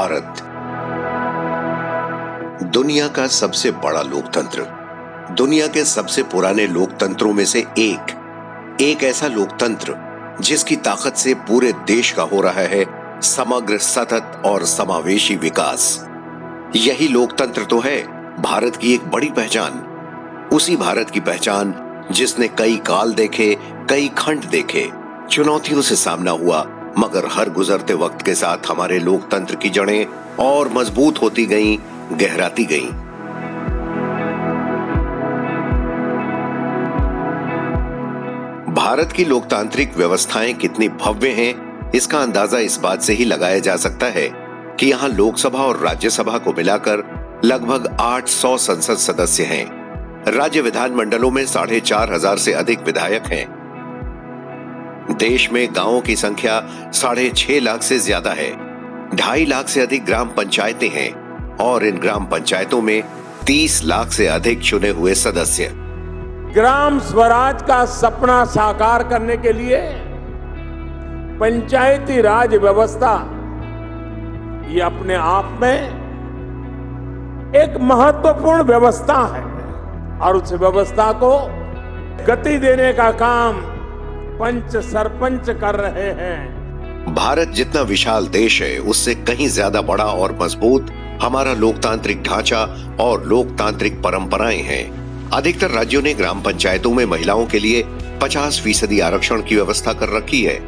भारत, दुनिया का सबसे बड़ा लोकतंत्र, दुनिया के सबसे पुराने लोकतंत्रों में से एक ऐसा लोकतंत्र जिसकी ताकत से पूरे देश का हो रहा है समग्र, सतत और समावेशी विकास। यही लोकतंत्र तो है भारत की एक बड़ी पहचान। उसी भारत की पहचान जिसने कई काल देखे, कई खंड देखे, चुनौतियों से सामना हुआ, मगर हर गुजरते वक्त के साथ हमारे लोकतंत्र की जड़ें और मजबूत होती गईं, गहराती गईं। भारत की लोकतांत्रिक व्यवस्थाएं कितनी भव्य हैं, इसका अंदाजा इस बात से ही लगाया जा सकता है कि यहाँ लोकसभा और राज्यसभा को मिलाकर लगभग 800 संसद सदस्य हैं। राज्य विधानमंडलों में 4,500 से अधिक विधायक हैं। देश में गांवों की संख्या 6.5 लाख से ज्यादा है। 2.5 लाख से अधिक ग्राम पंचायतें हैं और इन ग्राम पंचायतों में 30 लाख से अधिक चुने हुए सदस्य। ग्राम स्वराज का सपना साकार करने के लिए पंचायती राज व्यवस्था ये अपने आप में एक महत्वपूर्ण व्यवस्था है और उस व्यवस्था को गति देने का काम पंच सरपंच कर रहे हैं। भारत जितना विशाल देश है उससे कहीं ज्यादा बड़ा और मजबूत हमारा लोकतांत्रिक ढांचा और लोकतांत्रिक परंपराएं हैं। अधिकतर राज्यों ने ग्राम पंचायतों में महिलाओं के लिए 50% आरक्षण की व्यवस्था कर रखी है।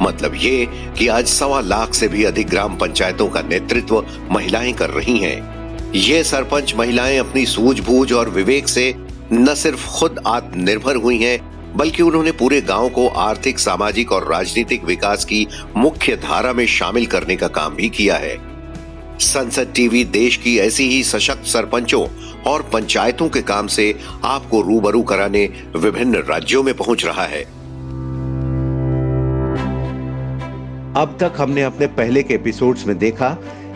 मतलब ये कि आज 1.25 लाख से भी अधिक ग्राम पंचायतों का नेतृत्व महिलाएं कर रही हैं। ये सरपंच महिलाएं अपनी सूझबूझ और विवेक से न सिर्फ खुद आत्मनिर्भर हुई हैं, बल्कि उन्होंने पूरे गांव को आर्थिक, सामाजिक और राजनीतिक विकास की मुख्य धारा में शामिल करने का काम भी किया है। संसद टीवी देश की ऐसी ही सशक्त सरपंचों और पंचायतों के काम से आपको रूबरू कराने विभिन्न राज्यों में पहुंच रहा है। अब तक हमने अपने पहले के एपिसोड्स में देखा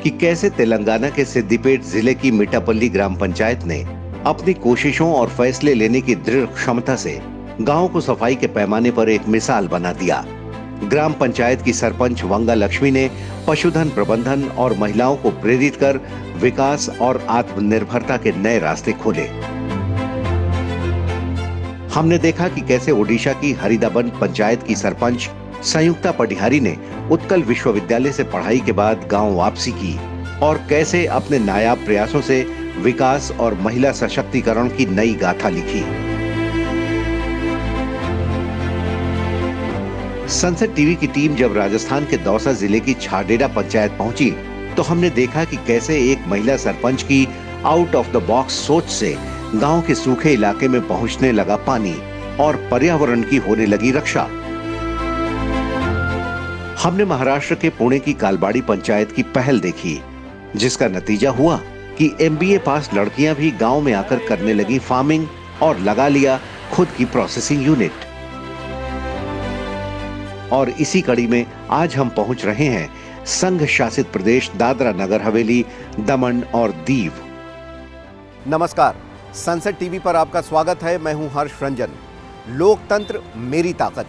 कि कैसे तेलंगाना के सिद्दीपेट जिले की मिठापल्ली ग्राम पंचायत ने अपनी कोशिशों और फैसले लेने की दृढ़ क्षमता से गांव को सफाई के पैमाने पर एक मिसाल बना दिया। ग्राम पंचायत की सरपंच वंगा लक्ष्मी ने पशुधन प्रबंधन और महिलाओं को प्रेरित कर विकास और आत्मनिर्भरता के नए रास्ते खोले। हमने देखा कि कैसे ओडिशा की हरिदाबंद पंचायत की सरपंच संयुक्ता पटिहारी ने उत्कल विश्वविद्यालय से पढ़ाई के बाद गांव वापसी की और कैसे अपने नायाब प्रयासों से विकास और महिला सशक्तिकरण की नई गाथा लिखी। संसद टीवी की टीम जब राजस्थान के दौसा जिले की छाडेड़ा पंचायत पहुंची तो हमने देखा कि कैसे एक महिला सरपंच की आउट ऑफ द बॉक्स सोच से गांव के सूखे इलाके में पहुंचने लगा पानी और पर्यावरण की होने लगी रक्षा। हमने महाराष्ट्र के पुणे की कालबाड़ी पंचायत की पहल देखी, जिसका नतीजा हुआ कि MBA पास लड़कियां भी गांव में आकर करने लगी फार्मिंग और लगा लिया खुद की प्रोसेसिंग यूनिट। और इसी कड़ी में आज हम पहुंच रहे हैं संघ शासित प्रदेश दादरा नगर हवेली, दमन और दीव। नमस्कार, संसद टीवी पर आपका स्वागत है। मैं हूं हर्ष रंजन। लोकतंत्र मेरी ताकत,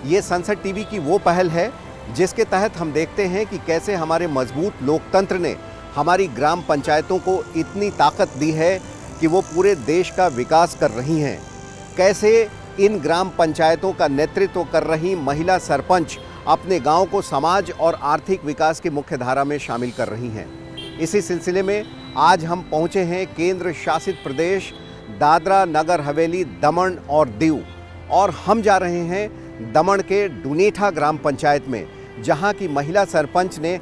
ये संसद टीवी की वो पहल है जिसके तहत हम देखते हैं कि कैसे हमारे मजबूत लोकतंत्र ने हमारी ग्राम पंचायतों को इतनी ताकत दी है कि वो पूरे देश का विकास कर रही हैं। कैसे इन ग्राम पंचायतों का नेतृत्व कर रही महिला सरपंच अपने गांव को समाज और आर्थिक विकास की मुख्य धारा में शामिल कर रही हैं। इसी सिलसिले में आज हम पहुंचे हैं केंद्र शासित प्रदेश दादरा नगर हवेली, दमन और दीव, और हम जा रहे हैं दमन के डुनेठा ग्राम पंचायत में, जहां की महिला सरपंच ने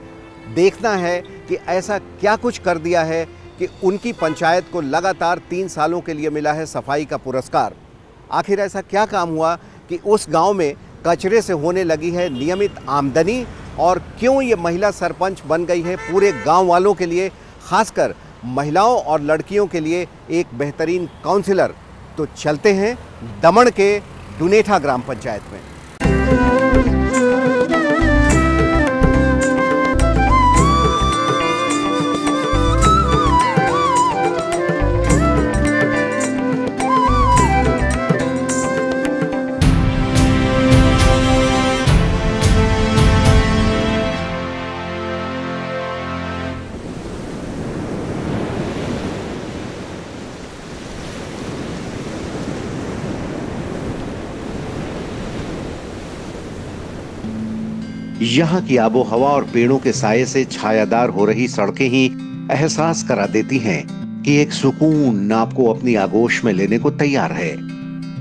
देखना है कि ऐसा क्या कुछ कर दिया है कि उनकी पंचायत को लगातार 3 सालों के लिए मिला है सफाई का पुरस्कार। आखिर ऐसा क्या काम हुआ कि उस गांव में कचरे से होने लगी है नियमित आमदनी, और क्यों ये महिला सरपंच बन गई है पूरे गांव वालों के लिए, खासकर महिलाओं और लड़कियों के लिए एक बेहतरीन काउंसलर। तो चलते हैं दमन के डुनेठा ग्राम पंचायत में। यहाँ की आबो हवा और पेड़ों के साये से छायादार हो रही सड़कें ही एहसास करा देती हैं कि एक सुकून आपको अपनी आगोश में लेने को तैयार है।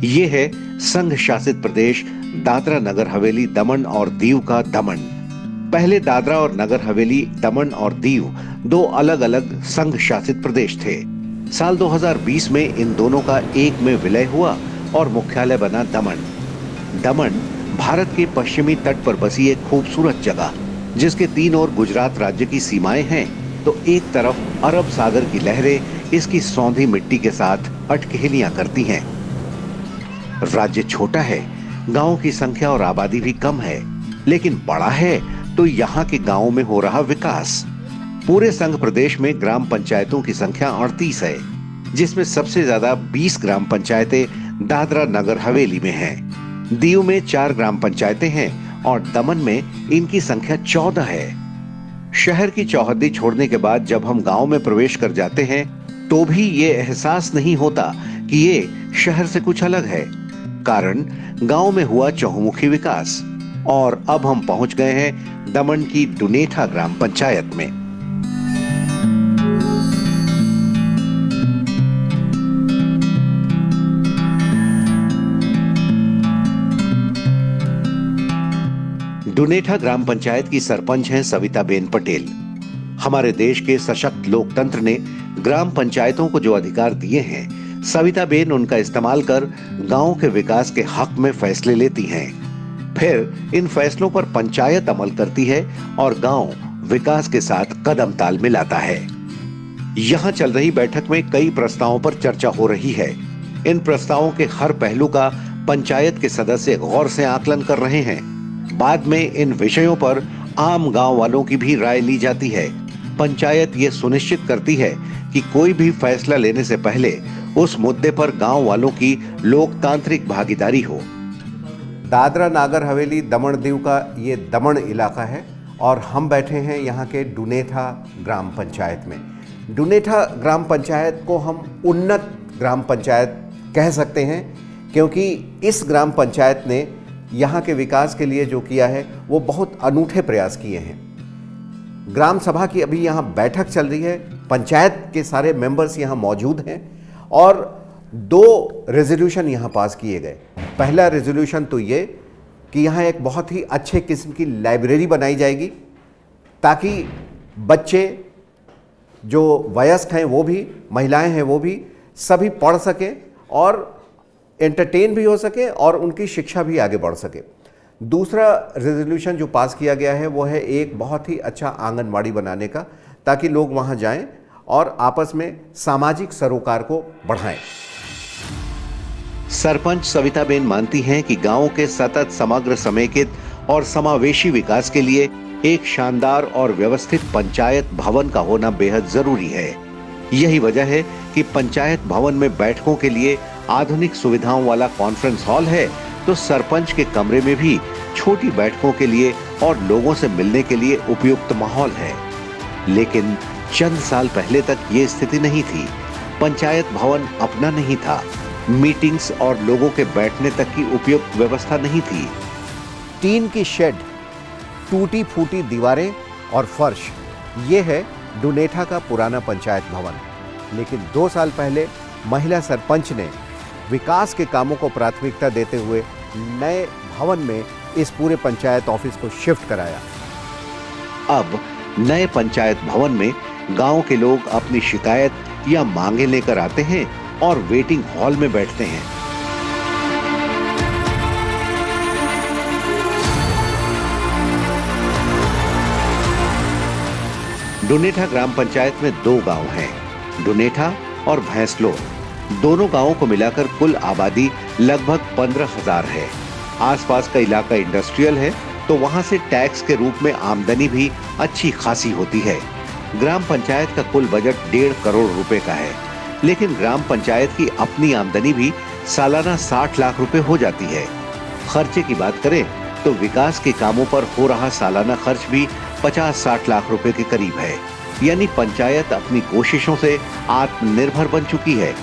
ये है संघ शासित प्रदेश दादरा नगर हवेली दमन और दीव का दमन। पहले दादरा और नगर हवेली दमन और दीव दो अलग अलग संघ शासित प्रदेश थे। साल 2020 में इन दोनों का एक में विलय हुआ और मुख्यालय बना दमन। दमन भारत के पश्चिमी तट पर बसी एक खूबसूरत जगह, जिसके तीन ओर गुजरात राज्य की सीमाएं हैं, तो एक तरफ अरब सागर की लहरें इसकी सौंधी मिट्टी के साथ अटखेलियां करती हैं। राज्य छोटा है, गांवों की संख्या और आबादी भी कम है, लेकिन बड़ा है तो यहाँ के गांवों में हो रहा विकास। पूरे संघ प्रदेश में ग्राम पंचायतों की संख्या 38 है, जिसमें सबसे ज्यादा 20 ग्राम पंचायतें दादरा नगर हवेली में हैं। दीव में 4 ग्राम पंचायतें हैं और दमन में इनकी संख्या 14 है। शहर की चौहद्दी छोड़ने के बाद जब हम गांव में प्रवेश कर जाते हैं तो भी ये एहसास नहीं होता कि ये शहर से कुछ अलग है, कारण गांव में हुआ चहुमुखी विकास। और अब हम पहुंच गए हैं दमन की डुनेठा ग्राम पंचायत में। डुनेठा ग्राम पंचायत की सरपंच हैं सविताबेन पटेल। हमारे देश के सशक्त लोकतंत्र ने ग्राम पंचायतों को जो अधिकार दिए हैं, सविताबेन उनका इस्तेमाल कर गांव के विकास के हक में फैसले लेती हैं। फिर इन फैसलों पर पंचायत अमल करती है और गांव विकास के साथ कदम ताल मिलाता है। यहाँ चल रही बैठक में कई प्रस्तावों पर चर्चा हो रही है। इन प्रस्तावों के हर पहलू का पंचायत के सदस्य गौर से आकलन कर रहे हैं। बाद में इन विषयों पर आम गांव वालों की भी राय ली जाती है। पंचायत ये सुनिश्चित करती है कि कोई भी फैसला लेने से पहले उस मुद्दे पर गांव वालों की लोकतांत्रिक भागीदारी हो। दादरा नागर हवेली दमन दीव का ये दमन इलाका है और हम बैठे हैं यहाँ के डुनेठा ग्राम पंचायत में। डुनेठा ग्राम पंचायत को हम उन्नत ग्राम पंचायत कह सकते हैं, क्योंकि इस ग्राम पंचायत ने यहाँ के विकास के लिए जो किया है वो बहुत अनूठे प्रयास किए हैं। ग्राम सभा की अभी यहाँ बैठक चल रही है, पंचायत के सारे मेंबर्स यहाँ मौजूद हैं और 2 रेजोल्यूशन यहाँ पास किए गए। पहला रेजोल्यूशन तो ये कि यहाँ एक बहुत ही अच्छे किस्म की लाइब्रेरी बनाई जाएगी, ताकि बच्चे जो वयस्क हैं वो भी, महिलाएं हैं वो भी, सभी पढ़ सकें और एंटरटेन भी हो सके और उनकी शिक्षा भी आगे बढ़ सके। दूसरा रेजोल्यूशन जो पास किया गया है वो है एक बहुत ही अच्छा आंगनबाड़ी बनाने का, ताकि लोग वहां जाएं और आपस में सामाजिक सरोकार को बढ़ाएं। सरपंच सविताबेन मानती हैं कि गांव के सतत समग्र समेकित और समावेशी विकास के लिए एक शानदार और व्यवस्थित पंचायत भवन का होना बेहद जरूरी है। यही वजह है कि पंचायत भवन में बैठकों के लिए आधुनिक सुविधाओं वाला कॉन्फ्रेंस हॉल है, तो सरपंच के कमरे में भी छोटी बैठकों के लिए और लोगों से मिलने के लिए उपयुक्त माहौल है। लेकिन चंद साल पहले तक ये स्थिति नहीं थी। पंचायत भवन अपना नहीं था, मीटिंग्स और लोगों के बैठने तक की उपयुक्त व्यवस्था नहीं थी। टीन की शेड, टूटी फूटी दीवारें और फर्श, ये है डुनेठा का पुराना पंचायत भवन। लेकिन 2 साल पहले महिला सरपंच ने विकास के कामों को प्राथमिकता देते हुए नए भवन में इस पूरे पंचायत ऑफिस को शिफ्ट कराया। अब नए पंचायत भवन में गांव के लोग अपनी शिकायत या मांगे लेकर आते हैं और वेटिंग हॉल में बैठते हैं। डुनेठा ग्राम पंचायत में 2 गांव हैं, डुनेठा और भैंसलो। दोनों गांवों को मिलाकर कुल आबादी लगभग 15,000 है। आसपास का इलाका इंडस्ट्रियल है, तो वहां से टैक्स के रूप में आमदनी भी अच्छी खासी होती है। ग्राम पंचायत का कुल बजट 1.5 करोड़ रुपए का है, लेकिन ग्राम पंचायत की अपनी आमदनी भी सालाना 60 लाख रुपए हो जाती है। खर्चे की बात करें तो विकास के कामों पर हो रहा सालाना खर्च भी 50-60 लाख रुपए के करीब है। यानी पंचायत अपनी कोशिशों से आत्मनिर्भर बन चुकी है।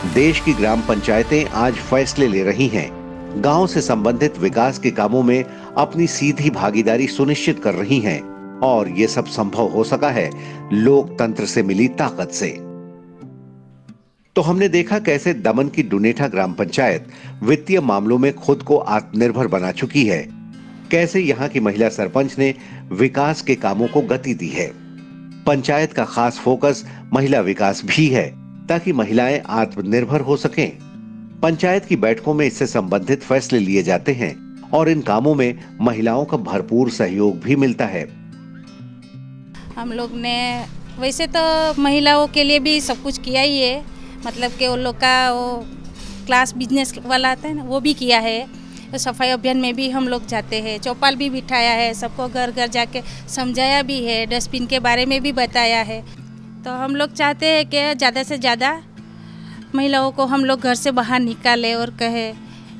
देश की ग्राम पंचायतें आज फैसले ले रही हैं। गांव से संबंधित विकास के कामों में अपनी सीधी भागीदारी सुनिश्चित कर रही हैं और ये सब संभव हो सका है लोकतंत्र से मिली ताकत से। तो हमने देखा कैसे दमन की डुनेठा ग्राम पंचायत वित्तीय मामलों में खुद को आत्मनिर्भर बना चुकी है, कैसे यहाँ की महिला सरपंच ने विकास के कामों को गति दी है। पंचायत का खास फोकस महिला विकास भी है ताकि महिलाएं आत्मनिर्भर हो सकें। पंचायत की बैठकों में इससे संबंधित फैसले लिए जाते हैं और इन कामों में महिलाओं का भरपूर सहयोग भी मिलता है। हम लोग ने वैसे तो महिलाओं के लिए भी सब कुछ किया ही है, मतलब कि उन लोग का वो क्लास बिजनेस वाला आता है ना, वो भी किया है। तो सफाई अभियान में भी हम लोग जाते हैं, चौपाल भी बिठाया है, सबको घर घर जाके समझाया भी है, डस्टबिन के बारे में भी बताया है। तो हम लोग चाहते हैं कि ज़्यादा से ज़्यादा महिलाओं को हम लोग घर से बाहर निकालें और कहें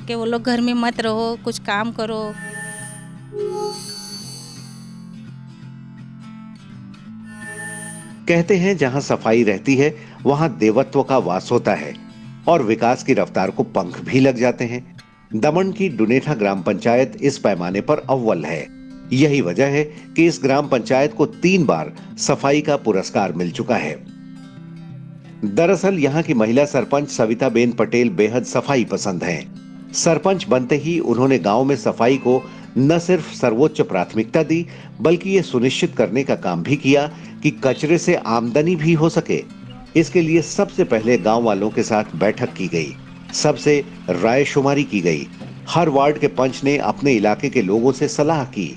कि वो लोग घर में मत रहो, कुछ काम करो। कहते हैं जहां सफाई रहती है वहां देवत्व का वास होता है और विकास की रफ्तार को पंख भी लग जाते हैं। दमन की डुनेठा ग्राम पंचायत इस पैमाने पर अव्वल है। यही वजह है कि इस ग्राम पंचायत को 3 बार सफाई का पुरस्कार मिल चुका है। दरअसल यहाँ की महिला सरपंच सविताबेन पटेल बेहद सफाई पसंद हैं। सरपंच बनते ही उन्होंने गांव में सफाई को न सिर्फ सर्वोच्च प्राथमिकता दी, बल्कि ये सुनिश्चित करने का काम भी किया कि कचरे से आमदनी भी हो सके। इसके लिए सबसे पहले गांव वालों के साथ बैठक की गई, सबसे रायशुमारी की गई। हर वार्ड के पंच ने अपने इलाके के लोगों से सलाह की।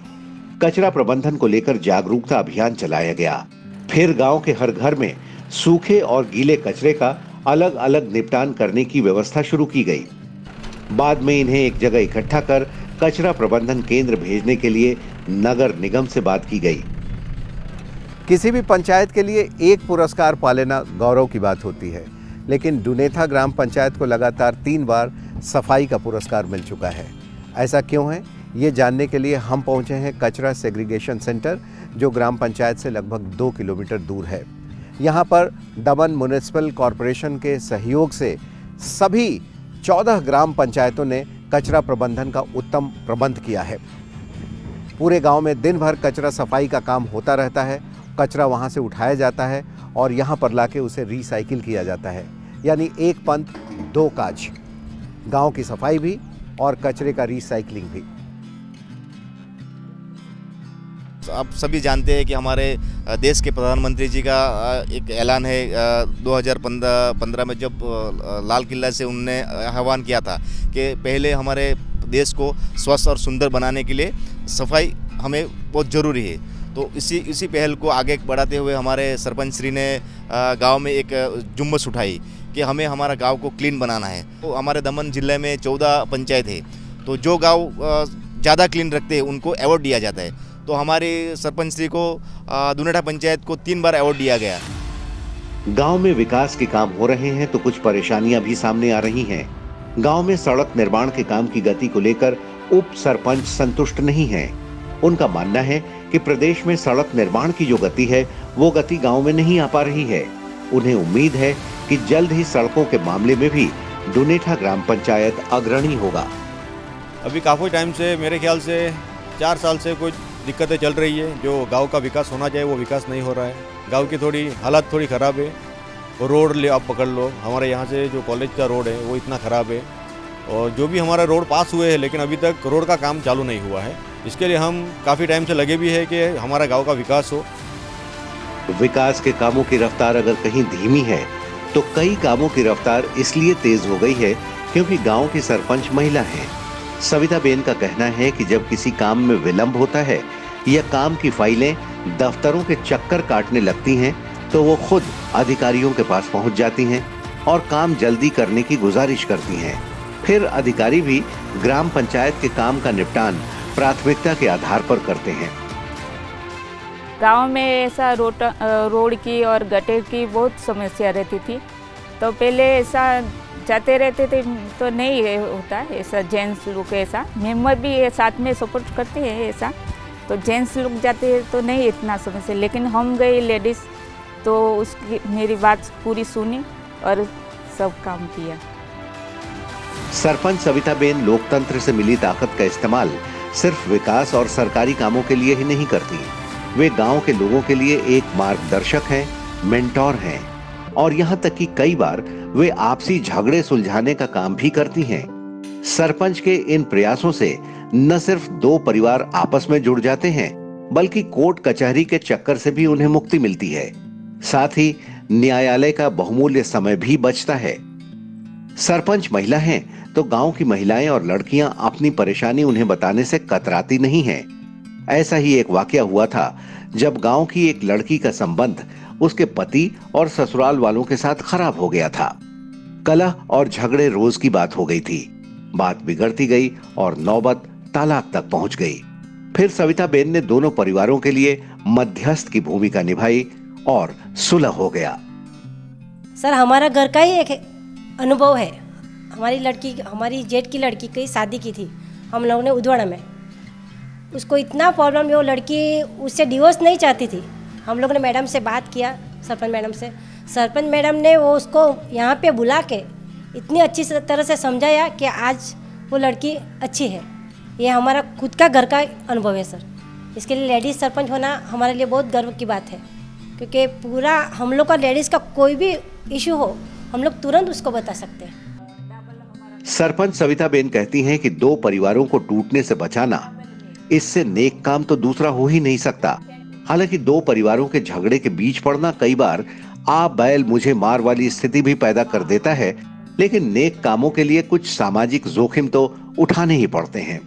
कचरा प्रबंधन को लेकर जागरूकता अभियान चलाया गया। फिर गांव के हर घर में सूखे और गीले कचरे का अलग अलग निपटान करने की व्यवस्था शुरू की गई। बाद में इन्हें एक जगह इकट्ठा कर कचरा प्रबंधन केंद्र भेजने के लिए नगर निगम से बात की गई। किसी भी पंचायत के लिए एक पुरस्कार पा लेना गौरव की बात होती है, लेकिन डुनेठा ग्राम पंचायत को लगातार 3 बार सफाई का पुरस्कार मिल चुका है। ऐसा क्यों है, ये जानने के लिए हम पहुंचे हैं कचरा सेग्रीगेशन सेंटर, जो ग्राम पंचायत से लगभग 2 किलोमीटर दूर है। यहाँ पर दमन म्युनिसिपल कॉरपोरेशन के सहयोग से सभी 14 ग्राम पंचायतों ने कचरा प्रबंधन का उत्तम प्रबंध किया है। पूरे गांव में दिन भर कचरा सफाई का काम होता रहता है। कचरा वहां से उठाया जाता है और यहां पर लाके उसे रिसाइकिल किया जाता है, यानी एक पंथ 2 काज, गांव की सफाई भी और कचरे का रिसाइकलिंग भी। आप सभी जानते हैं कि हमारे देश के प्रधानमंत्री जी का एक ऐलान है 2015 में, जब लाल किला से उनने आह्वान किया था कि पहले हमारे देश को स्वस्थ और सुंदर बनाने के लिए सफाई हमें बहुत ज़रूरी है। तो इसी पहल को आगे बढ़ाते हुए हमारे सरपंच श्री ने गांव में एक जुम्मस उठाई कि हमें हमारा गांव को क्लीन बनाना है। तो हमारे दमन जिले में 14 पंचायत है, तो जो गांव ज़्यादा क्लीन रखते हैं उनको अवार्ड दिया जाता है। तो हमारे सरपंच श्री को डुनेठा पंचायत को 3 बार अवार्ड दिया गया। गांव में विकास के काम हो रहे हैं तो कुछ परेशानियां भी सामने आ रही हैं। गांव में सड़क निर्माण के काम की गति को लेकर उप सरपंच संतुष्ट नहीं हैं। उनका मानना है कि प्रदेश में सड़क निर्माण की जो गति है वो गति गांव में नहीं आ पा रही है। उन्हें उम्मीद है कि जल्द ही सड़कों के मामले में भी डुनेठा ग्राम पंचायत अग्रणी होगा। अभी काफ़ी टाइम से, मेरे ख्याल से 4 साल से कुछ दिक्कतें चल रही है। जो गांव का विकास होना चाहिए वो विकास नहीं हो रहा है। गांव की थोड़ी हालत थोड़ी ख़राब है। और रोड ले आप पकड़ लो, हमारे यहाँ से जो कॉलेज का रोड है वो इतना ख़राब है। और जो भी हमारा रोड पास हुए हैं लेकिन अभी तक रोड का काम चालू नहीं हुआ है। इसके लिए हम काफ़ी टाइम से लगे भी है कि हमारा गांव का विकास हो। विकास के कामों की रफ्तार अगर कहीं धीमी है तो कई कामों की रफ्तार इसलिए तेज हो गई है क्योंकि गांव की सरपंच महिला है। सविताबेन का कहना है कि जब किसी काम में विलंब होता है या काम की फाइलें दफ्तरों के चक्कर काटने लगती हैं तो वो खुद अधिकारियों के पास पहुंच जाती हैं और काम जल्दी करने की गुजारिश करती हैं। फिर अधिकारी भी ग्राम पंचायत के काम का निपटान प्राथमिकता के आधार पर करते हैं। गांव में ऐसा रोड की और गटर की बहुत समस्या रहती थी। तो पहले ऐसा जाते रहते थे तो नहीं होता ऐसा, जेंट्स लोग ऐसा, मेंबर भी साथ में सपोर्ट करते हैं ऐसा, तो जेंट्स लोग जाते हैं तो नहीं इतना समस्या। लेकिन हम गए लेडीज़ तो उसकी मेरी बात पूरी सुनी और सब काम किया। सरपंच सविताबेन लोकतंत्र से मिली ताकत का इस्तेमाल सिर्फ विकास और सरकारी कामों के लिए ही नहीं करती। वे गांव के लोगों के लिए एक मार्गदर्शक हैं, मेंटोर हैं और यहाँ तक कि कई बार वे आपसी झगड़े सुलझाने का काम भी करती हैं। सरपंच के इन प्रयासों से न सिर्फ दो परिवार आपस में जुड़ जाते हैं, बल्कि कोर्ट कचहरी के चक्कर से भी उन्हें मुक्ति मिलती है। साथ ही न्यायालय का बहुमूल्य समय भी बचता है। सरपंच महिला हैं तो गांव की महिलाएं और लड़कियां अपनी परेशानी उन्हें बताने से कतराती नहीं हैं। ऐसा ही एक वाकया हुआ था जब गांव की एक लड़की का संबंध उसके पति और ससुराल वालों के साथ खराब हो गया था। कलह और झगड़े रोज की बात हो गई थी। बात बिगड़ती गई और नौबत तलाक तक पहुंच गई। फिर सविताबेन ने दोनों परिवारों के लिए मध्यस्थ की भूमिका निभाई और सुलह हो गया। सर, हमारा घर का ही एक अनुभव है। हमारी जेठ की लड़की की शादी की थी हम लोगों ने उदवाड़ा में। उसको इतना प्रॉब्लम, वो लड़की उससे डिवोर्स नहीं चाहती थी। हम लोगों ने मैडम से बात किया, सरपंच मैडम से। सरपंच मैडम ने वो उसको यहाँ पे बुला के इतनी अच्छी तरह से समझाया कि आज वो लड़की अच्छी है। ये हमारा खुद का घर का अनुभव है सर। इसके लिए लेडीज़ सरपंच होना हमारे लिए बहुत गर्व की बात है, क्योंकि पूरा हम लोग का लेडीज़ का कोई भी इशू हो हम लोग तुरंत उसको बता सकते हैं। सरपंच सविताबेन कहती हैं कि दो परिवारों को टूटने से बचाना, इससे नेक काम तो दूसरा हो ही नहीं सकता। हालांकि दो परिवारों के झगड़े के बीच पड़ना कई बार आप बैल मुझे मार वाली स्थिति भी पैदा कर देता है, लेकिन नेक कामों के लिए कुछ सामाजिक जोखिम तो उठाने ही पड़ते हैं।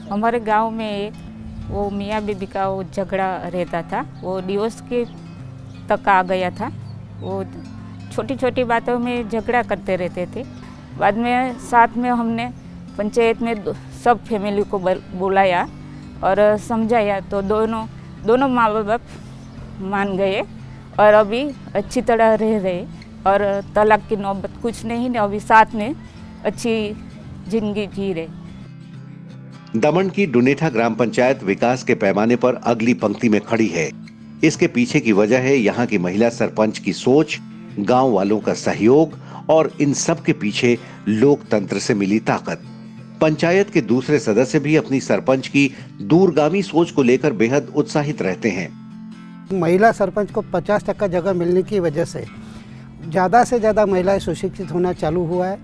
हमारे गांव में वो मियाँ बीबी का वो झगड़ा रहता था, वो डिवोर्स के तक आ गया था। वो छोटी छोटी बातों में झगड़ा करते रहते थे। बाद में साथ में हमने पंचायत में सब फैमिली को बुलाया और समझाया, तो दोनों माँ बाप मान गए और अभी अच्छी तरह रह रहे और तलाक की नौबत कुछ नहीं, अभी साथ में अच्छी जिंदगी जी रहे। दमन की डुनेठा ग्राम पंचायत विकास के पैमाने पर अगली पंक्ति में खड़ी है। इसके पीछे की वजह है यहाँ की महिला सरपंच की सोच, गांव वालों का सहयोग और इन सब के पीछे लोकतंत्र से मिली ताकत। पंचायत के दूसरे सदस्य भी अपनी सरपंच की दूरगामी सोच को लेकर बेहद उत्साहित रहते हैं। महिला सरपंच को 50% जगह मिलने की वजह से ज़्यादा से ज़्यादा महिलाएं सुशिक्षित होना चालू हुआ है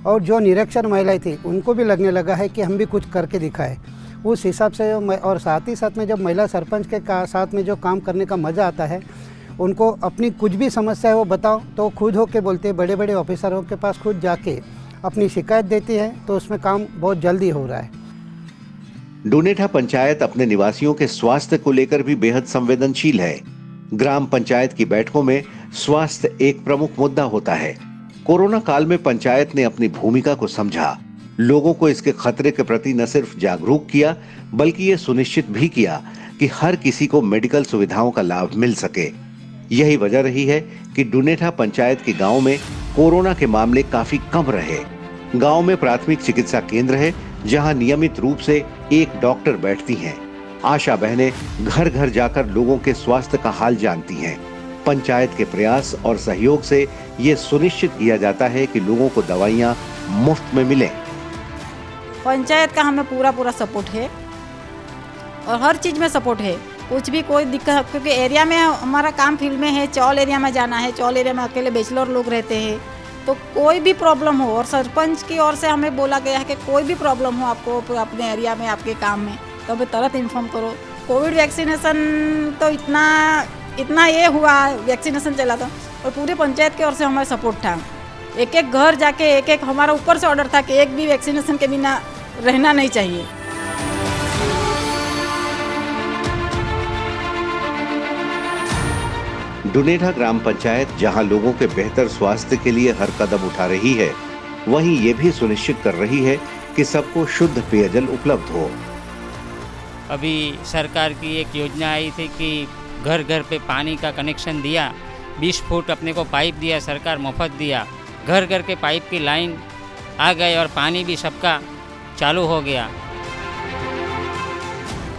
और जो निरक्षर महिलाएं थी उनको भी लगने लगा है कि हम भी कुछ करके दिखाएं। उस हिसाब से और साथ ही साथ में जब महिला सरपंच के साथ में जो काम करने का मज़ा आता है, उनको अपनी कुछ भी समस्या है वो बताओ तो खुद होके बोलते हैं। बड़े बड़े ऑफिसरों के पास खुद जाके अपनी शिकायत देती है, तो उसमें काम बहुत जल्दी हो रहा है। डुनेठा पंचायत अपने निवासियों के स्वास्थ्य को लेकर भी बेहद संवेदनशील है। ग्राम पंचायत की बैठकों में स्वास्थ्य एक प्रमुख मुद्दा होता है। कोरोना काल में पंचायत ने अपनी भूमिका को समझा, लोगों को इसके खतरे के प्रति न सिर्फ जागरूक किया, बल्कि ये सुनिश्चित भी किया कि हर किसी को मेडिकल सुविधाओं का लाभ मिल सके। यही वजह रही है कि डुनेठा पंचायत के गांव में कोरोना के मामले काफी कम रहे। गांव में प्राथमिक चिकित्सा केंद्र है, जहां नियमित रूप से एक डॉक्टर बैठती हैं। आशा बहनें घर घर जाकर लोगों के स्वास्थ्य का हाल जानती हैं। पंचायत के प्रयास और सहयोग से ये सुनिश्चित किया जाता है कि लोगों को दवाइयां मुफ्त में मिलें। पंचायत का हमें पूरा सपोर्ट है और हर चीज़ में सपोर्ट है। कुछ भी कोई दिक्कत, क्योंकि एरिया में हमारा काम फील्ड में है, चौल एरिया में जाना है, चौल एरिया में अकेले बैचलर लोग रहते हैं, तो कोई भी प्रॉब्लम हो और सरपंच की ओर से हमें बोला गया है कि कोई भी प्रॉब्लम हो आपको अपने एरिया में, आपके काम में, तो हमें तुरंत इन्फॉर्म करो। कोविड वैक्सीनेशन तो इतना ये हुआ, वैक्सीनेशन चला था और पूरे पंचायत की ओर से हमारा सपोर्ट था। एक एक घर जाके एक हमारा ऊपर से ऑर्डर था कि एक भी वैक्सीनेशन के बिना रहना नहीं चाहिए। डुनेठा ग्राम पंचायत जहां लोगों के बेहतर स्वास्थ्य के लिए हर कदम उठा रही है, वहीं ये भी सुनिश्चित कर रही है कि सबको शुद्ध पेयजल उपलब्ध हो। अभी सरकार की एक योजना आई थी कि घर घर पे पानी का कनेक्शन दिया, 20 फुट अपने को पाइप दिया, सरकार मुफ्त दिया, घर घर के पाइप की लाइन आ गए और पानी भी सबका चालू हो गया।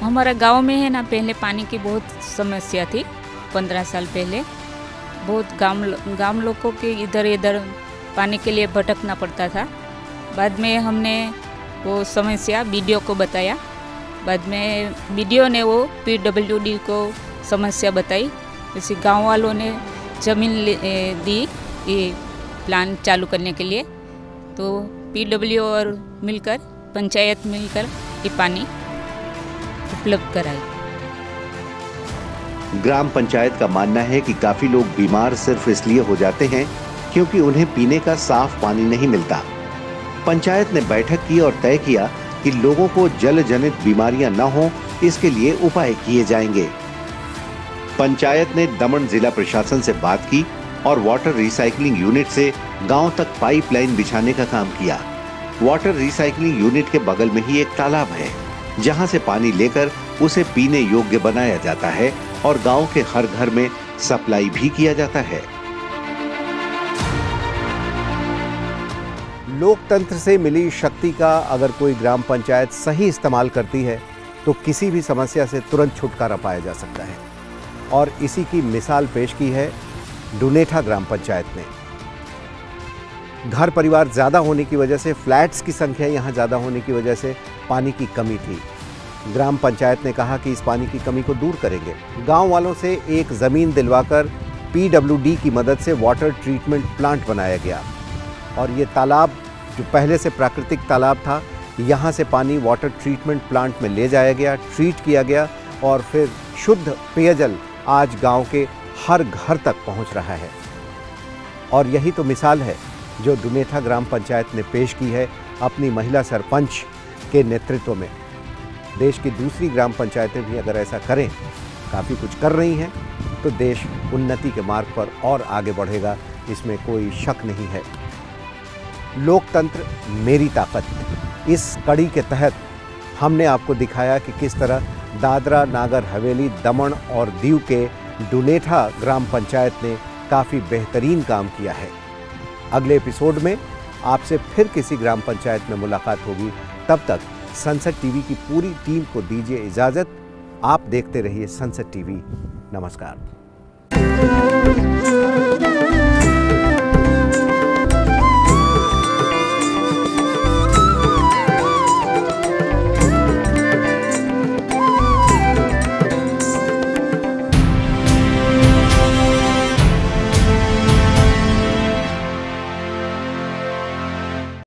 हमारा गांव में है ना, पहले पानी की बहुत समस्या थी। 15 साल पहले बहुत गांव लोगों के इधर पानी के लिए भटकना पड़ता था। बाद में हमने वो समस्या बीडीओ को बताया। बाद में बीडीओ ने वो पीडब्ल्यूडी को समस्या बताई। जैसे गांव वालों ने ज़मीन दी ये प्लान चालू करने के लिए, तो पीडब्ल्यू और मिलकर पंचायत मिलकर ये पानी उपलब्ध कराई। ग्राम पंचायत का मानना है कि काफी लोग बीमार सिर्फ इसलिए हो जाते हैं क्योंकि उन्हें पीने का साफ पानी नहीं मिलता। पंचायत ने बैठक की और तय किया कि लोगों को जल जनित बीमारियां न हो, इसके लिए उपाय किए जाएंगे। पंचायत ने दमन जिला प्रशासन से बात की और वाटर रिसाइकलिंग यूनिट से गांव तक पाइपलाइन बिछाने का काम किया। वाटर रिसाइकलिंग यूनिट के बगल में ही एक तालाब है, जहां से पानी लेकर उसे पीने योग्य बनाया जाता है और गांव के हर घर में सप्लाई भी किया जाता है। लोकतंत्र से मिली शक्ति का अगर कोई ग्राम पंचायत सही इस्तेमाल करती है तो किसी भी समस्या से तुरंत छुटकारा पाया जा सकता है, और इसी की मिसाल पेश की है डुनेठा ग्राम पंचायत ने। घर परिवार ज़्यादा होने की वजह से, फ्लैट्स की संख्या यहाँ ज़्यादा होने की वजह से पानी की कमी थी। ग्राम पंचायत ने कहा कि इस पानी की कमी को दूर करेंगे। गांव वालों से एक ज़मीन दिलवाकर पीडब्ल्यूडी की मदद से वाटर ट्रीटमेंट प्लांट बनाया गया, और ये तालाब जो पहले से प्राकृतिक तालाब था, यहाँ से पानी वाटर ट्रीटमेंट प्लांट में ले जाया गया, ट्रीट किया गया, और फिर शुद्ध पेयजल आज गांव के हर घर तक पहुँच रहा है। और यही तो मिसाल है जो डुनेठा ग्राम पंचायत ने पेश की है अपनी महिला सरपंच के नेतृत्व में। देश की दूसरी ग्राम पंचायतें भी अगर ऐसा करें, काफ़ी कुछ कर रही हैं, तो देश उन्नति के मार्ग पर और आगे बढ़ेगा, इसमें कोई शक नहीं है। लोकतंत्र मेरी ताकत, इस कड़ी के तहत हमने आपको दिखाया कि किस तरह दादरा नागर हवेली, दमन और दीव के डुनेठा ग्राम पंचायत ने काफ़ी बेहतरीन काम किया है। अगले एपिसोड में आपसे फिर किसी ग्राम पंचायत में मुलाकात होगी। तब तक सनसेट टीवी की पूरी टीम को दीजिए इजाज़त। आप देखते रहिए सनसेट टीवी। नमस्कार।